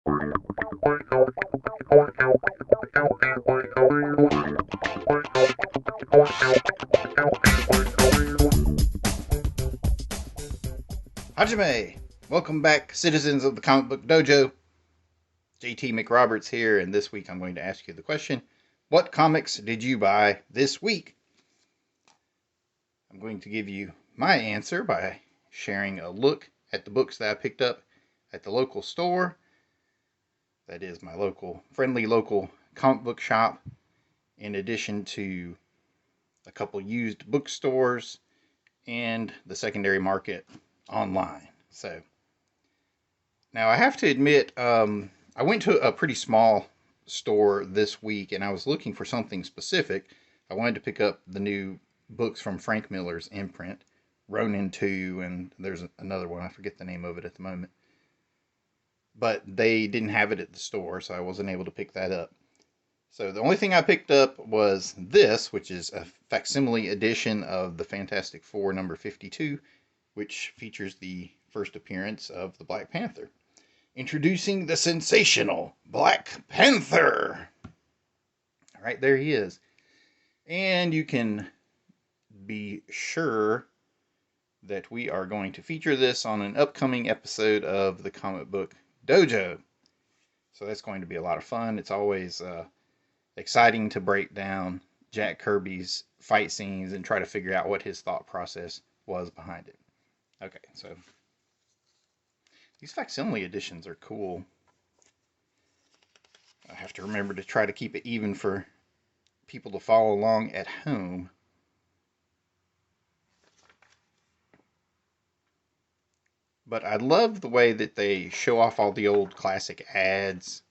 Hajime! Welcome back, citizens of the Comic Book Dojo. JT McRoberts here, and this week I'm going to ask you the question, what comics did you buy this week? I'm going to give you my answer by sharing a look at the books that I picked up at the local store. That is my friendly local comic book shop, in addition to a couple used bookstores and the secondary market online. So now I have to admit, I went to a pretty small store this week and I was looking for something specific. I wanted to pick up the new books from Frank Miller's imprint, Ronin 2, and there's another one, I forget the name of it at the moment. But they didn't have it at the store, so I wasn't able to pick that up. So the only thing I picked up was this, which is a facsimile edition of the Fantastic Four number 52, which features the first appearance of the Black Panther. Introducing the sensational Black Panther! Alright, there he is. And you can be sure that we are going to feature this on an upcoming episode of the Comic Book Dojo. So that's going to be a lot of fun. It's always exciting to break down Jack Kirby's fight scenes and try to figure out what his thought process was behind it. Okay, so these facsimile editions are cool. I have to remember to try to keep it even for people to follow along at home. But I love the way that they show off all the old classic ads.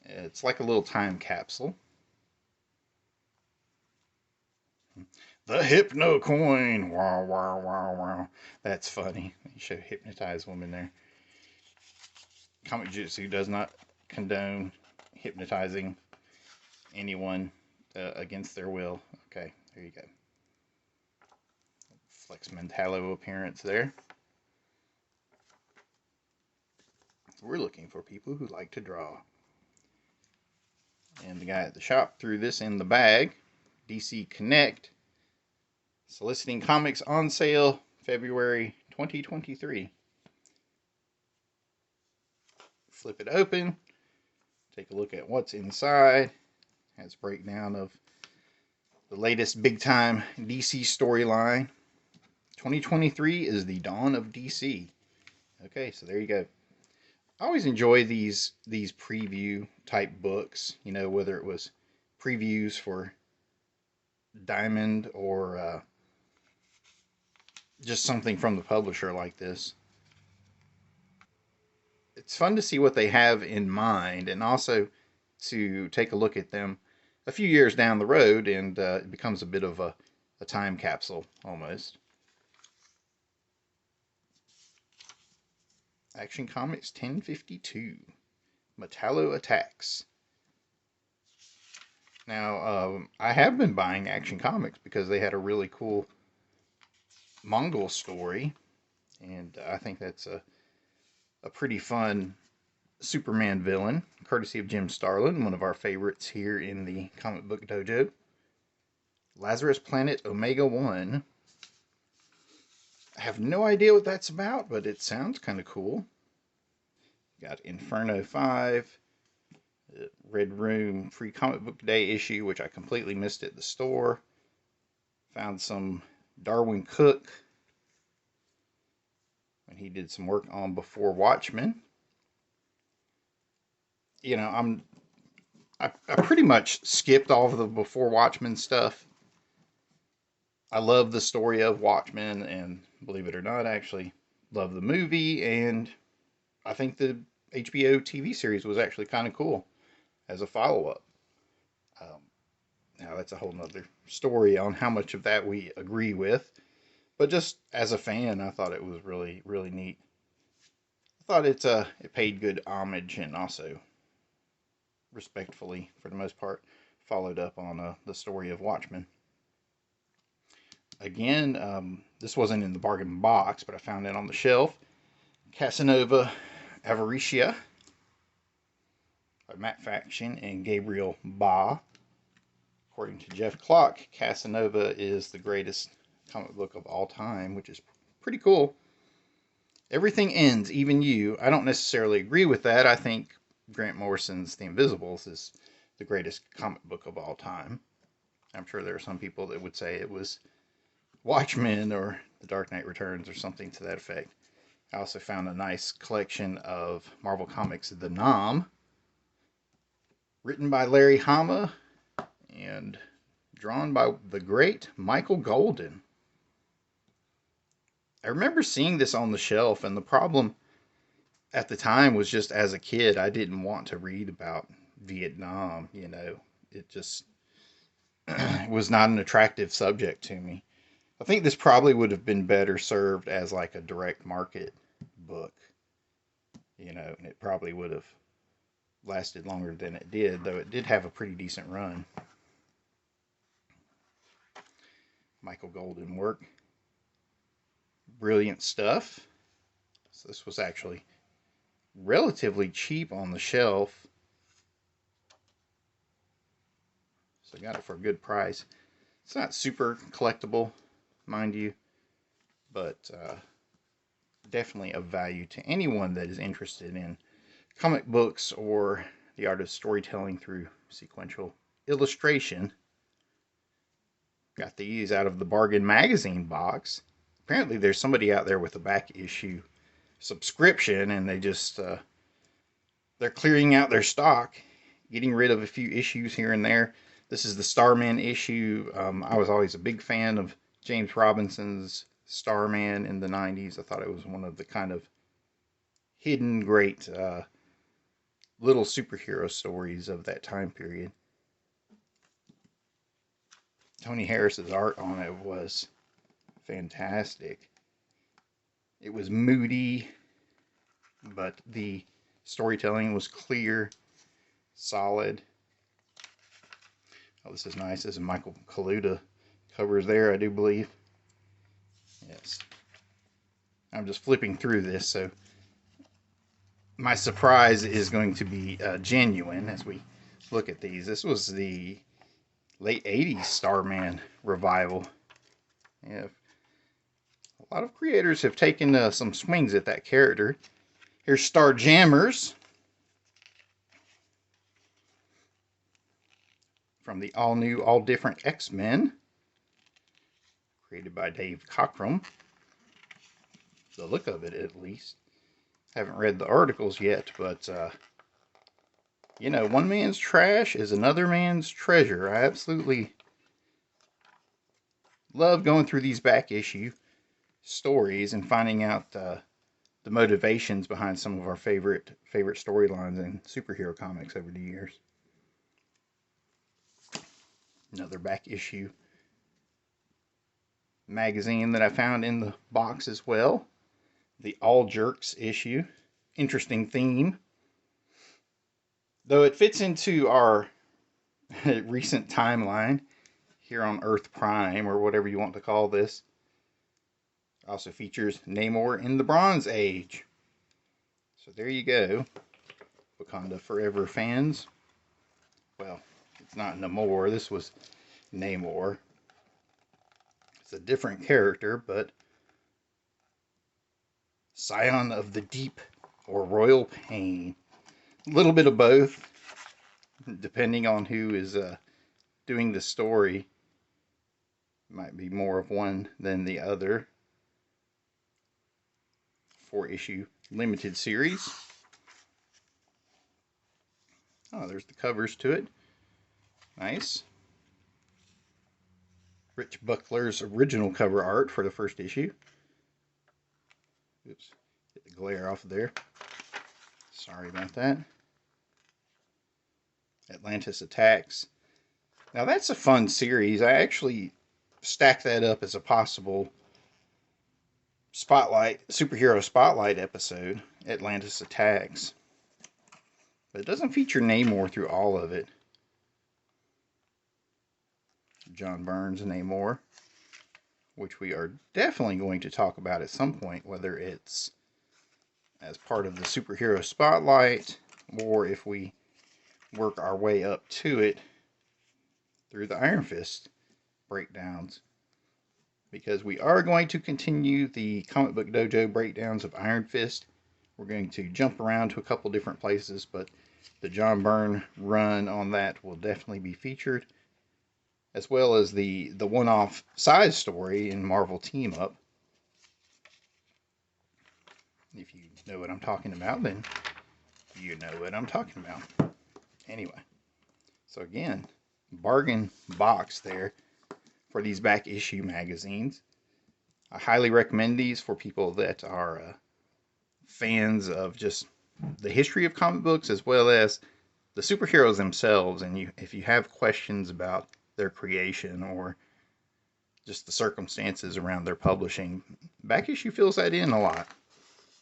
It's like a little time capsule. The Hypno Coin! Wow, wow, wow, wow. That's funny. You should hypnotize women there. Comic-Jutsu does not condone hypnotizing anyone against their will. Okay, there you go. Flex Mentallo appearance there. So we're looking for people who like to draw. And the guy at the shop threw this in the bag. DC Connect. Soliciting comics on sale February 2023. Flip it open. Take a look at what's inside. Has a breakdown of the latest big time DC storyline. 2023 is the dawn of DC. Okay, so there you go. I always enjoy these preview type books, you know, whether it was previews for Diamond or just something from the publisher like this. It's fun to see what they have in mind, and also to take a look at them a few years down the road, and it becomes a bit of a time capsule almost. Action Comics 1052, Metallo Attacks. Now, I have been buying Action Comics because they had a really cool Mongol story, and I think that's a pretty fun Superman villain, courtesy of Jim Starlin, one of our favorites here in the Comic Book Dojo. Lazarus Planet Omega 1. I have no idea what that's about, but it sounds kind of cool. Got Inferno 5, Red Room Free Comic Book Day issue, which I completely missed at the store. Found some Darwin Cook when he did some work on Before Watchmen. You know, I pretty much skipped all of the Before Watchmen stuff. I love the story of Watchmen, and believe it or not, I actually love the movie, and I think the HBO TV series was actually kind of cool as a follow-up. Now, that's a whole nother story on how much of that we agree with, but just as a fan, I thought it was really, really neat. I thought it paid good homage, and also respectfully, for the most part, followed up on the story of Watchmen. Again, this wasn't in the bargain box, but I found it on the shelf. Casanova Avaricia by Matt Faction and Gabriel Ba. According to Jeff Clock, Casanova is the greatest comic book of all time, which is pretty cool. Everything ends, even you. I don't necessarily agree with that. I think Grant Morrison's The Invisibles is the greatest comic book of all time. I'm sure there are some people that would say it was Watchmen or The Dark Knight Returns or something to that effect. I also found a nice collection of Marvel Comics The Nom, written by Larry Hama and drawn by the great Michael Golden. I remember seeing this on the shelf, and the problem at the time was just as a kid, I didn't want to read about Vietnam. It just was not an attractive subject to me. I think this probably would have been better served as like a direct market book, and it probably would have lasted longer than it did, though it did have a pretty decent run. Michael Golden work. Brilliant stuff. So this was actually relatively cheap on the shelf. So I got it for a good price. It's not super collectible, mind you, but definitely of value to anyone that is interested in comic books or the art of storytelling through sequential illustration. Got these out of the Bargain Magazine box. Apparently there's somebody out there with a back issue subscription, and they just they're clearing out their stock, getting rid of a few issues here and there. This is the Starman issue. I was always a big fan of James Robinson's Starman in the 90s. I thought it was one of the kind of hidden great little superhero stories of that time period. Tony Harris's art on it was fantastic. It was moody, but the storytelling was clear, solid. Oh, this is nice. This is Michael Kaluta covers there, I do believe. Yes. I'm just flipping through this, so my surprise is going to be genuine as we look at these. This was the late 80s Starman revival. Yeah, a lot of creators have taken some swings at that character. Here's Star Jammers from the all-new, all-different X-Men, created by Dave Cockrum. The look of it, at least. Haven't read the articles yet, but one man's trash is another man's treasure. I absolutely love going through these back issue stories and finding out the motivations behind some of our favorite storylines in superhero comics over the years. Another back issue magazine that I found in the box as well. The All Jerks issue. Interesting theme. Though it fits into our recent timeline here on Earth Prime, or whatever you want to call this. Also features Namor in the Bronze Age. So there you go. Wakanda Forever fans. Well, it's not Namor. This was Namor. It's a different character, but Scion of the Deep or Royal Pain. A little bit of both, depending on who is doing the story. Might be more of one than the other. 4-issue limited series. Oh, there's the covers to it. Nice. Rich Buckler's original cover art for the first issue. Oops, get the glare off of there. Sorry about that. Atlantis Attacks. Now that's a fun series. I actually stacked that up as a possible superhero spotlight episode, Atlantis Attacks. But it doesn't feature Namor through all of it. John Byrne's Namor, which we are definitely going to talk about at some point, whether it's as part of the superhero spotlight, or if we work our way up to it through the Iron Fist breakdowns. Because we are going to continue the Comic Book Dojo breakdowns of Iron Fist. We're going to jump around to a couple different places, but the John Byrne run on that will definitely be featured, as well as the one-off side story in Marvel Team Up. If you know what I'm talking about, then you know what I'm talking about. Anyway, so again, bargain box there for these back issue magazines. I highly recommend these for people that are fans of just the history of comic books, as well as the superheroes themselves. And if you have questions about their creation or just the circumstances around their publishing, back issue fills that in a lot.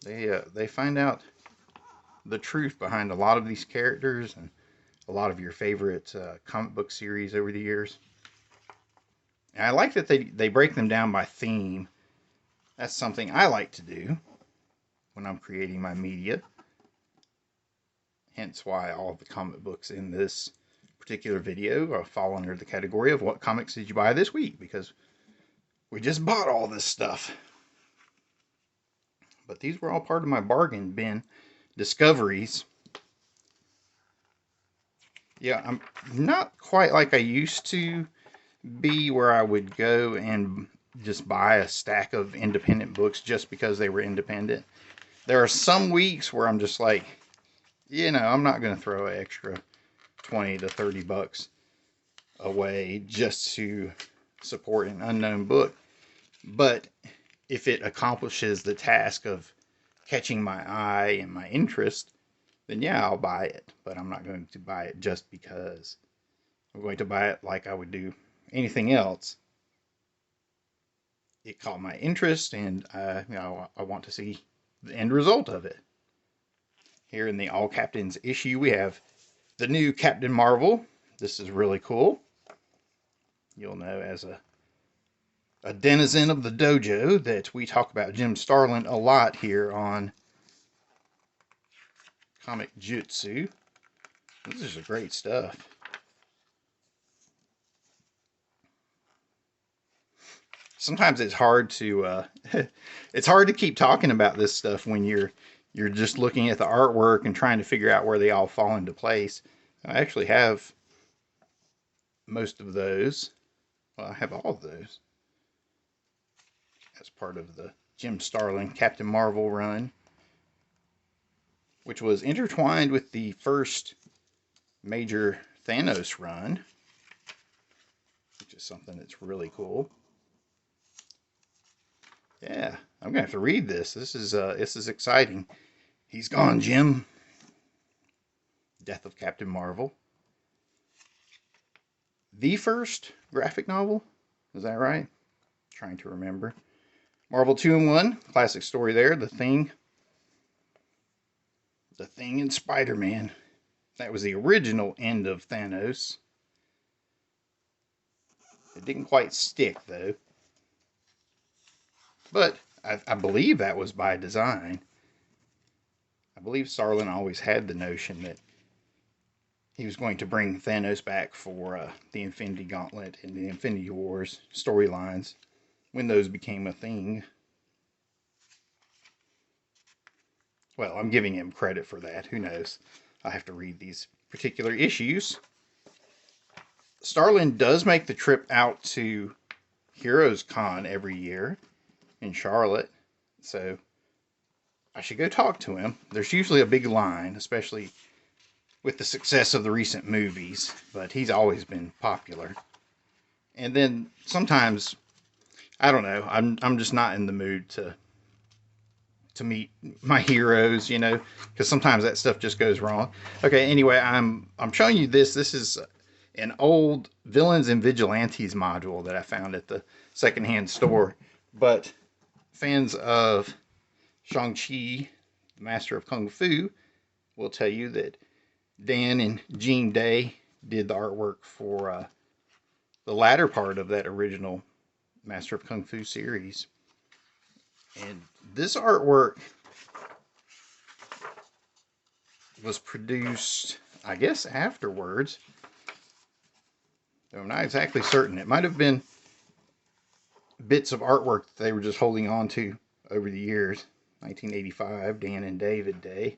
They find out the truth behind a lot of these characters and a lot of your favorite comic book series over the years. And I like that they break them down by theme. That's something I like to do when I'm creating my media. Hence why all of the comic books in this particular video fall under the category of what comics did you buy this week, because we just bought all this stuff. But these were all part of my bargain bin discoveries. Yeah, I'm not quite like I used to be, where I would go and just buy a stack of independent books just because they were independent. There are some weeks where I'm just like, I'm not going to throw an extra 20 to 30 bucks away just to support an unknown book. But if it accomplishes the task of catching my eye and my interest, then yeah, I'll buy it. But I'm not going to buy it just because. I'm going to buy it like I would do anything else. It caught my interest, and I want to see the end result of it. Here in the All Captains issue, we have the new Captain Marvel. This is really cool. You'll know as a denizen of the dojo that we talk about Jim Starlin a lot here on Comic-Jutsu. This is great stuff. Sometimes it's hard to keep talking about this stuff when you're just looking at the artwork and trying to figure out where they all fall into place. I actually have most of those. Well, I have all of those as part of the Jim Starlin Captain Marvel run, which was intertwined with the first major Thanos run, which is something that's really cool. Yeah, I'm gonna have to read this. This is exciting. He's gone, Jim. Death of Captain Marvel. The first graphic novel, is that right? Trying to remember. Marvel 2-in-1, classic story there. The Thing and Spider-Man. That was the original end of Thanos. It didn't quite stick, though. But I believe that was by design. I believe Starlin always had the notion that he was going to bring Thanos back for the Infinity Gauntlet and the Infinity Wars storylines when those became a thing. Well, I'm giving him credit for that. Who knows? I have to read these particular issues. Starlin does make the trip out to Heroes Con every year in Charlotte, so I should go talk to him. There's usually a big line, especially with the success of the recent movies, but he's always been popular. And then sometimes, I don't know, I'm just not in the mood to meet my heroes, because sometimes that stuff just goes wrong. Okay, anyway, I'm showing you this. This is an old Villains and Vigilantes module that I found at the secondhand store. But fans of Shang-Chi, the Master of Kung Fu, will tell you that Dan and Gene Day did the artwork for the latter part of that original Master of Kung Fu series. And this artwork was produced, I guess, afterwards. I'm not exactly certain. It might have been bits of artwork that they were just holding on to over the years. 1985, Dan and David Day.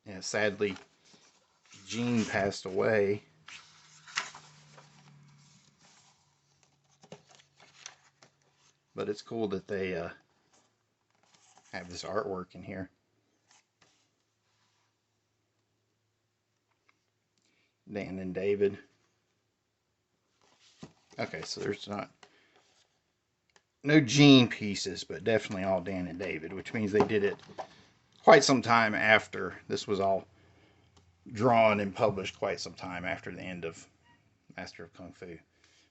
Yeah, sadly, Gene passed away. But it's cool that they have this artwork in here. Dan and David. Okay, so there's no Gene pieces, but definitely all Dan and David, which means they did it quite some time after. This was all drawn and published quite some time after the end of Master of Kung Fu.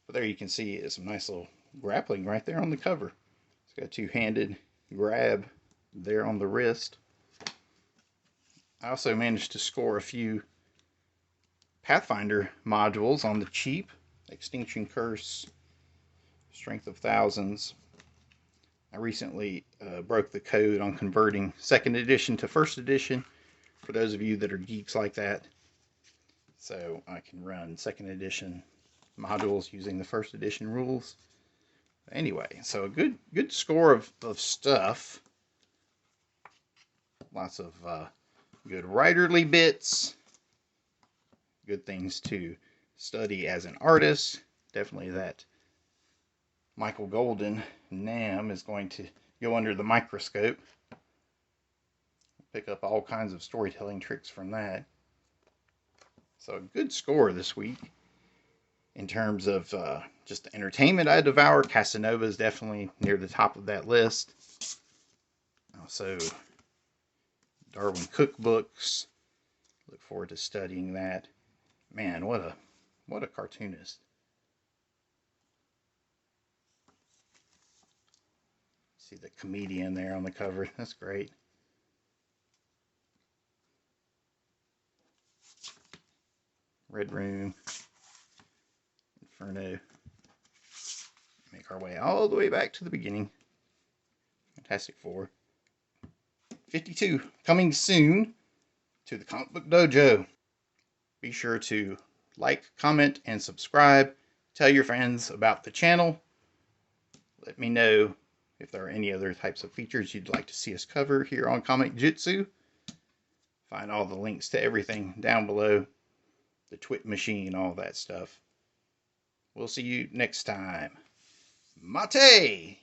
But there you can see it's some nice little grappling right there on the cover. It's got a two-handed grab there on the wrist. I also managed to score a few Pathfinder modules on the cheap. Extinction Curse, Strength of Thousands. I recently broke the code on converting 2nd edition to 1st edition for those of you that are geeks like that. So I can run 2nd edition modules using the 1st edition rules. Anyway, so a good score of stuff. Lots of good writerly bits. Good things to study as an artist. Definitely that Michael Golden Nam is going to go under the microscope. Pick up all kinds of storytelling tricks from that. So a good score this week. In terms of just the entertainment I devour, Casanova is definitely near the top of that list. Also, Darwin cookbooks. Look forward to studying that. Man, what a cartoonist. See the comedian there on the cover. That's great. Red Room. Inferno. Make our way all the way back to the beginning. Fantastic Four. 52. Coming soon to the Comic Book Dojo. Be sure to like, comment, and subscribe. Tell your friends about the channel. Let me know if there are any other types of features you'd like to see us cover here on Comic-Jutsu. Find all the links to everything down below. The Twit machine, all that stuff. We'll see you next time. Mate!